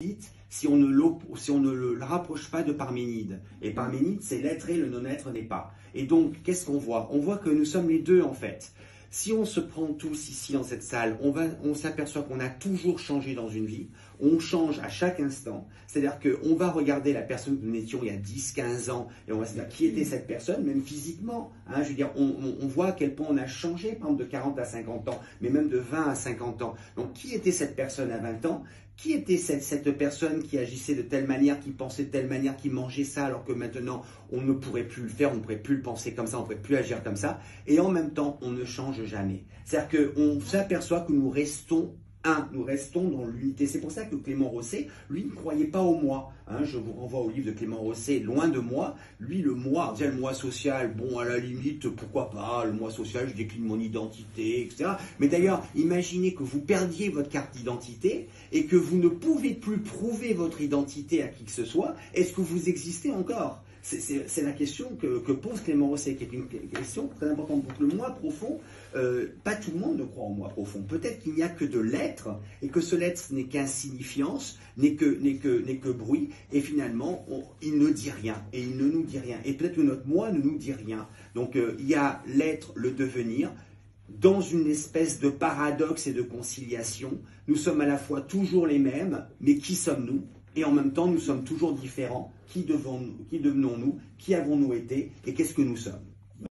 vite si on ne le rapproche pas de Parménide. Et Parménide, c'est l'être et le non-être n'est pas. Et donc, qu'est-ce qu'on voit? On voit que nous sommes les deux en fait. Si on se prend tous ici dans cette salle, on s'aperçoit qu'on a toujours changé dans une vie, on change à chaque instant. C'est-à-dire qu'on va regarder la personne que nous étions il y a 10, 15 ans et on va se dire qui était cette personne, même physiquement. Hein, je veux dire, on voit à quel point on a changé, par exemple de 40 à 50 ans, mais même de 20 à 50 ans. Donc qui était cette personne à 20 ans? Qui était cette personne qui agissait de telle manière, qui pensait de telle manière, qui mangeait ça, alors que maintenant on ne pourrait plus le faire, on ne pourrait plus le penser comme ça, on ne pourrait plus agir comme ça, et en même temps on ne change jamais. C'est-à-dire qu'on s'aperçoit que nous restons nous restons dans l'unité. C'est pour ça que Clément Rosset, lui, ne croyait pas au moi. Hein, je vous renvoie au livre de Clément Rosset, Loin de moi. Lui, le moi, le moi social, bon, à la limite, pourquoi pas, le moi social, je décline mon identité, etc. Mais d'ailleurs, imaginez que vous perdiez votre carte d'identité et que vous ne pouvez plus prouver votre identité à qui que ce soit. Est-ce que vous existez encore ? C'est la question que pose Clément Rosset, qui est une question très importante. Donc le moi profond, pas tout le monde ne croit au moi profond. Peut-être qu'il n'y a que de l'être, et que ce l'être n'est qu'insignifiance, n'est que bruit, et finalement, il ne dit rien, et il ne nous dit rien. Et peut-être que notre moi ne nous dit rien. Donc il y a l'être, le devenir, dans une espèce de paradoxe et de conciliation. Nous sommes à la fois toujours les mêmes, mais qui sommes-nous ? Et en même temps, nous sommes toujours différents. Qui devenons-nous? Qui avons-nous été? Et qu'est-ce que nous sommes?